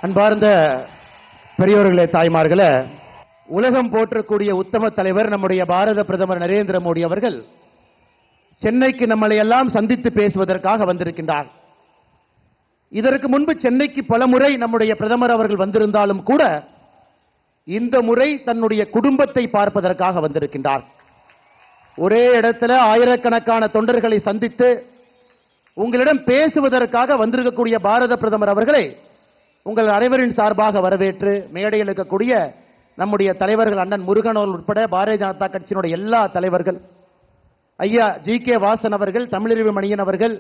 அன்பார்ந்த பெரியோர்களே, தாய்மார்களே, உலகம் போற்றக்கூடிய உத்தம தலைவர் நம்முடைய பாரத பிரதமர் நரேந்திர மோடி அவர்கள் சென்னைக்கு நம்மளை எல்லாம் சந்தித்து பேசுவதற்காக வந்திருக்கின்றார். இதற்கு முன்பு சென்னைக்கு பல முறை நம்முடைய பிரதமர் அவர்கள் வந்திருந்தாலும் கூட இந்த முறை தன்னுடைய குடும்பத்தை பார்ப்பதற்காக வந்திருக்கின்றார். ஒரே இடத்துல ஆயிரக்கணக்கான தொண்டர்களை சந்தித்து உங்களிடம் பேசுவதற்காக வந்திருக்கக்கூடிய பாரத பிரதமர் அவர்களை உங்கள் அனைவரின் சார்பாக வரவேற்று மேடையில் இருக்கக்கூடிய நம்முடைய தலைவர்கள் அண்ணன் முருகன் உட்பட பாரதிய ஜனதா கட்சியினுடைய எல்லா தலைவர்கள், ஐயா ஜி.கே. வாசன் அவர்கள், தமிழறிவு மணியன் அவர்கள்,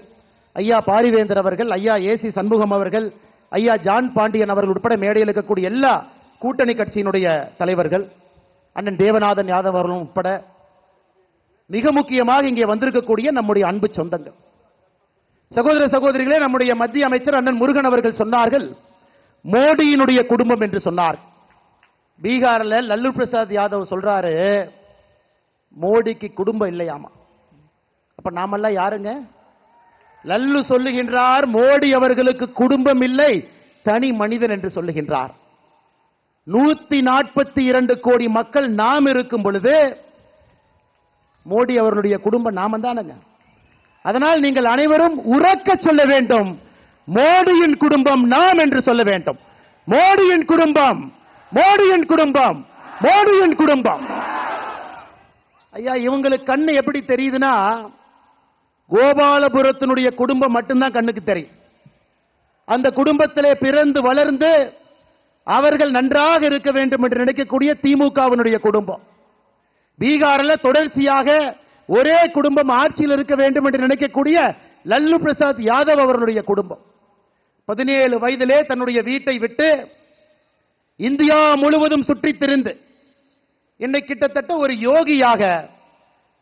ஐயா பாரிவேந்தர் அவர்கள், ஐயா ஏசி சண்முகம் அவர்கள், ஐயா ஜான் பாண்டியன் அவர்கள் உட்பட மேடையில் இருக்கக்கூடிய எல்லா கூட்டணி கட்சியினுடைய தலைவர்கள், அண்ணன் தேவநாதன் யாதவ் அவர்களும் உட்பட மிக முக்கியமாக இங்கே வந்திருக்கக்கூடிய நம்முடைய அன்பு சொந்தங்கள், சகோதர சகோதரிகளே, நம்முடைய மத்திய அமைச்சர் அண்ணன் முருகன் அவர்கள் சொன்னார்கள் மோடியினுடைய குடும்பம் என்று சொன்னார். பீகார்ல லல்லு பிரசாத் யாதவ் சொல்றாரு மோடிக்கு குடும்பம் இல்லையாமா. அப்ப நாமெல்லாம் யாருங்க? லல்லு சொல்லுகின்றார் மோடி அவர்களுக்கு குடும்பம் இல்லை, தனி மனிதன் என்று சொல்லுகின்றார். 142 கோடி மக்கள் நாம் இருக்கும் பொழுது மோடி அவர்களுடைய குடும்பம் நாம தானுங்க. அதனால் நீங்கள் அனைவரும் உறக்க சொல்ல வேண்டும், மோடியின் குடும்பம் நாம் என்று சொல்ல வேண்டும். மோடியின் குடும்பம், மோடியின் குடும்பம், மோடியின் குடும்பம். ஐயா, இவங்களுக்கு கண்ணு எப்படி தெரியுதுன்னா கோபாலபுரத்தினுடைய குடும்பம் மட்டும்தான் கண்ணுக்கு தெரியும். அந்த குடும்பத்திலே பிறந்து வளர்ந்து அவர்கள் நன்றாக இருக்க வேண்டும் என்று நினைக்கக்கூடிய திமுகவினுடைய குடும்பம். பீகாரில் தொடர்ச்சியாக ஒரே குடும்பம் ஆட்சியில் இருக்க வேண்டும் என்று நினைக்கக்கூடிய லல்லு பிரசாத் யாதவ் அவர்களுடைய குடும்பம் 17 வயதிலே தன்னுடைய வீட்டை விட்டு இந்தியா முழுவதும் சுற்றி திரிந்து இன்னைக்கு கிட்டத்தட்ட ஒரு யோகியாக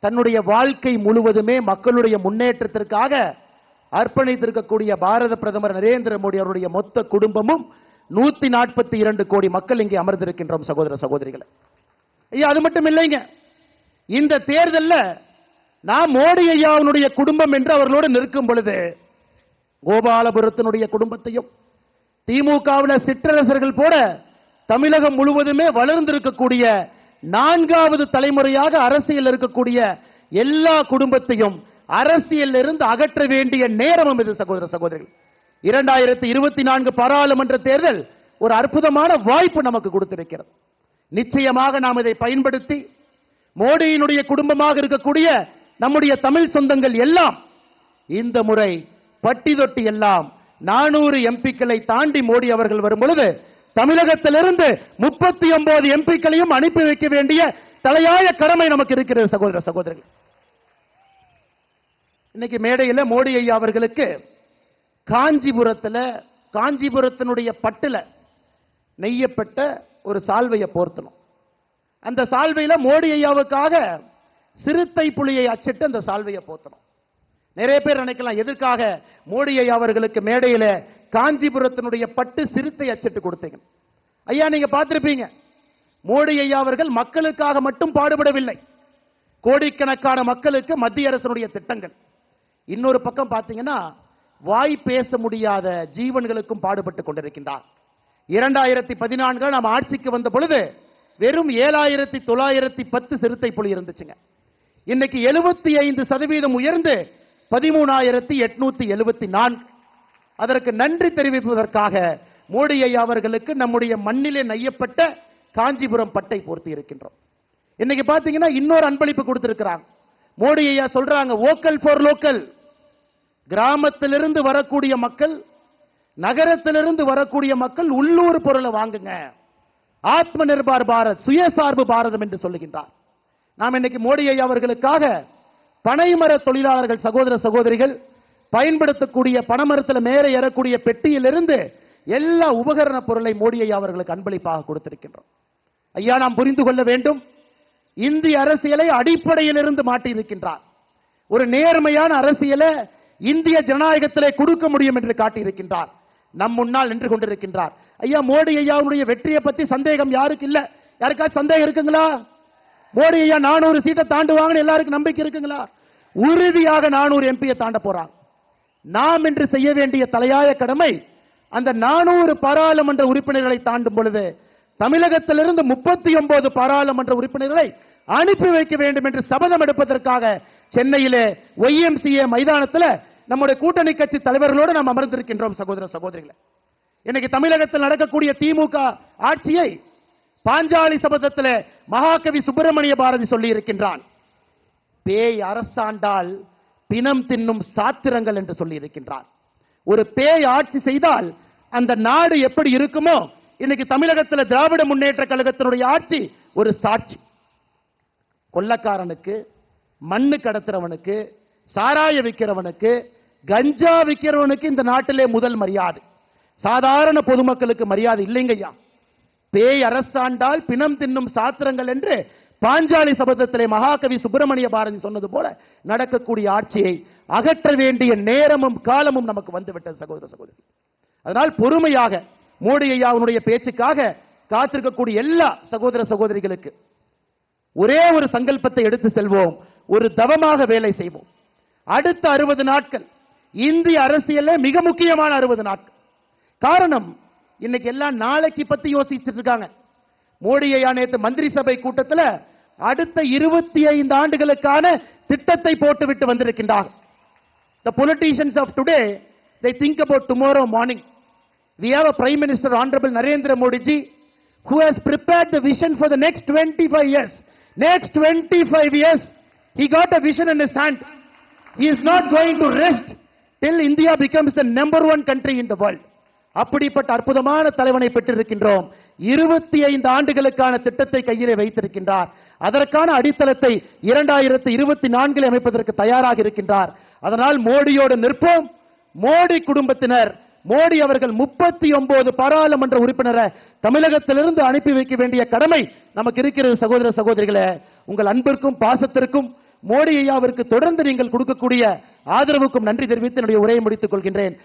தன்னுடைய வாழ்க்கை முழுவதுமே மக்களுடைய முன்னேற்றத்திற்காக அர்ப்பணித்திருக்கக்கூடிய பாரத பிரதமர் நரேந்திர மோடி அவருடைய மொத்த குடும்பமும் 142 கோடி மக்கள் இங்கே அமர்ந்திருக்கின்றோம் சகோதர சகோதரிகளை. ஐயா, அது மட்டும் இல்லைங்க, இந்த தேர்தலில் நாம் மோடி ஐயாவுடைய குடும்பம் என்று அவர்களோடு நிற்கும் பொழுது கோபாலபுரத்தினுடைய குடும்பத்தையும் திமுகவில் சிற்றரசர்கள் போல தமிழகம் முழுவதுமே வளர்ந்திருக்கக்கூடிய 4வது தலைமுறையாக அரசியல் இருக்கக்கூடிய எல்லா குடும்பத்தையும் அரசியல் இருந்து அகற்ற வேண்டிய நேரம் இது சகோதர சகோதரிகள். 2024 பாராளுமன்ற தேர்தல் ஒரு அற்புதமான வாய்ப்பு நமக்கு கொடுத்திருக்கிறது. நிச்சயமாக நாம் இதை பயன்படுத்தி மோடியினுடைய குடும்பமாக இருக்கக்கூடிய நம்முடைய தமிழ் சொந்தங்கள் எல்லாம் இந்த முறை பட்டி தொட்டி எல்லாம் 400 எம்பிக்களை தாண்டி மோடி அவர்கள் வரும் பொழுது தமிழகத்திலிருந்து 39 எம்பிக்களையும் அனுப்பி வைக்க வேண்டிய தலையாய கடமை நமக்கு இருக்கிறது சகோதர சகோதரர்கள். இன்னைக்கு மேடையில் மோடி ஐயா அவர்களுக்கு காஞ்சிபுரத்தினுடைய பட்டுல நெய்யப்பட்ட ஒரு சால்வையை போர்த்தணும். அந்த சால்வையில மோடி ஐயாவுக்காக சிறுத்தை புலியை அச்சிட்டு அந்த சால்வையை போத்தணும். நிறைய பேர் நினைக்கலாம் எதற்காக மோடி ஐயா அவர்களுக்கு மேடையில காஞ்சிபுரத்தினுடைய பட்டு சிறுத்தை அச்சிட்டு கொடுத்தீங்க. ஐயா, நீங்க பார்த்திருப்பீங்க, மோடி ஐயா அவர்கள் மக்களுக்காக மட்டும் பாடுபடவில்லை, கோடிக்கணக்கான மக்களுக்கு மத்திய அரசினுடைய திட்டங்கள். இன்னொரு பக்கம் பார்த்தீங்கன்னா வாய் பேச முடியாத ஜீவன்களுக்கும் பாடுபட்டு கொண்டிருக்கின்றார். 2014 நாம் ஆட்சிக்கு வந்த பொழுது வெறும் 7910 சிறுத்தை புலி இருந்துச்சுங்க. இன்னைக்கு 75% உயர்ந்து 13,874. அதற்கு நன்றி தெரிவிப்பதற்காக மோடி ஐயா அவர்களுக்கு நம்முடைய மண்ணிலே நெய்யப்பட்ட காஞ்சிபுரம் பட்டை போர்த்தி இருக்கின்றோம். இன்னைக்கு பாத்தீங்கன்னா இன்னொரு அன்பளிப்பு கொடுத்திருக்கிறாங்க. மோடி ஐயா சொல்றாங்க வோக்கல் ஃபார் லோக்கல். கிராமத்திலிருந்து வரக்கூடிய மக்கள், நகரத்திலிருந்து வரக்கூடிய மக்கள் உள்ளூர் பொருளை வாங்குங்க, ஆத்ம நிர்பார் பாரத், சுயசார்பு பாரதம் என்று சொல்லுகின்றார். நாம் இன்னைக்கு மோடி ஐயா அவர்களுக்காக பனைமர தொழிலாளர்கள் சகோதர சகோதரிகள் பயன்படுத்தக்கூடிய பனைமரத்தில் மேலே ஏறக்கூடிய பெட்டியிலிருந்து எல்லா உபகரண பொருளை மோடி ஐயா அவர்களுக்கு அன்பளிப்பாக கொடுத்திருக்கின்றோம். ஐயா, நாம் புரிந்து கொள்ள வேண்டும், இந்திய அரசியலை அடிப்படையிலிருந்து மாற்றி இருக்கின்றார். ஒரு நேர்மையான அரசியலை இந்திய ஜனநாயகத்திலே கொடுக்க முடியும் என்று காட்டியிருக்கின்றார். நம் முன்னால் நின்று கொண்டிருக்கின்றார். ஐயா, மோடி ஐயாவுடைய வெற்றியை பத்தி சந்தேகம் யாருக்கு இல்ல? யாருக்காச்சும் சந்தேகம் இருக்குங்களா? மோடி ஐயா 400 சீட்டை தாண்டுவாங்கன்னு எல்லாருக்கும் நம்பிக்கை இருக்குங்களா? உறுதியாக 400 எம்பியை தாண்ட போறாங்க. நாம் இன்று செய்ய வேண்டிய தலையாய கடமை அந்த 400 பாராளுமன்ற உறுப்பினர்களை தாண்டும் பொழுது தமிழகத்திலிருந்து 39 பாராளுமன்ற உறுப்பினர்களை அனுப்பி வைக்க வேண்டும் என்று சபதம் எடுப்பதற்காக சென்னையிலே YMCA மைதானத்தில் நம்முடைய கூட்டணி கட்சி தலைவர்களோடு நாம் அமர்ந்திருக்கின்றோம். சகோதர சகோதரிகளே, இன்னைக்கு தமிழகத்தில் நடக்கக்கூடிய திமுக ஆட்சியை பாஞ்சாலி சபதத்தில் மகாகவி சுப்பிரமணிய பாரதி சொல்லி இருக்கின்றான். பேய் அரசாண்டால் பிணம் தின்னும் சாத்திரங்கள் என்று சொல்லி இருக்கின்றார். ஒரு பேய் ஆட்சி செய்தால் அந்த நாடு எப்படி இருக்குமோ, இன்னைக்கு தமிழகத்தில் திராவிட முன்னேற்ற கழகத்தினுடைய ஆட்சி ஒரு சாட்சி. கொள்ளக்காரனுக்கு, மண்ணு கடத்துறவனுக்கு, சாராய விற்கிறவனுக்கு, கஞ்சா விற்கிறவனுக்கு இந்த நாட்டிலே முதல் மரியாதை. சாதாரண பொதுமக்களுக்கு மரியாதை இல்லைங்கய்யா. பேய் அரசாண்டால் பிணம் தின்னும் சாத்திரங்கள் என்று பாஞ்சாலி சபதத்திலே மகாகவி சுப்பிரமணிய பாரதி சொன்னது போல நடக்கக்கூடிய ஆட்சியை அகற்ற வேண்டிய நேரமும் காலமும் நமக்கு வந்துவிட்டது சகோதர சகோதரி. அதனால் பொறுமையாக மோடி ஐயாவுடைய பேச்சுக்காக காத்திருக்கக்கூடிய எல்லா சகோதர சகோதரிகளுக்கு ஒரே ஒரு சங்கல்பத்தை எடுத்து செல்வோம், ஒரு தவமாக வேலை செய்வோம். அடுத்த 60 நாட்கள் இந்திய அரசியல்ல மிக முக்கியமான 60 நாட்கள். காரணம், இன்னைக்கு எல்லாம் நாளைக்கு பத்தி யோசிச்சுட்டு இருக்காங்க. மோடி ஐயா நேற்று மந்திரி சபை கூட்டத்தில் அடுத்த 25 ஆண்டுகளுக்கான திட்டத்தை போட்டுவிட்டு வந்திருக்கின்றார். The politicians of today, they think about tomorrow morning. We have a Prime Minister Honorable Narendra Modi ji who has prepared the vision for the next 25 years. Next 25 years, he got a vision in his hand. He is not going to rest till India becomes the #1 country in the world. அப்படிப்பட்ட அற்புதமான தலைவனை பெற்றிருக்கின்றோம். 25 ஆண்டுகளுக்கான திட்டத்தை கையிலே வைத்திருக்கின்றார். அதற்கான அடித்தளத்தை 2024 அமைப்பதற்கு தயாராக இருக்கின்றார். அதனால் மோடியோடு நிற்போம். மோடி குடும்பத்தினர், மோடி அவர்கள் 39 பாராளுமன்ற உறுப்பினரை தமிழகத்திலிருந்து அனுப்பி வைக்க வேண்டிய கடமை நமக்கு இருக்கிறது. சகோதர சகோதரிகளே, உங்கள் அன்பிற்கும் பாசத்திற்கும் மோடி ஐயாவிற்கு தொடர்ந்து நீங்கள் கொடுக்கக்கூடிய ஆதரவுக்கும் நன்றி தெரிவித்து என்னுடைய உரையை முடித்துக் கொள்கின்றேன்.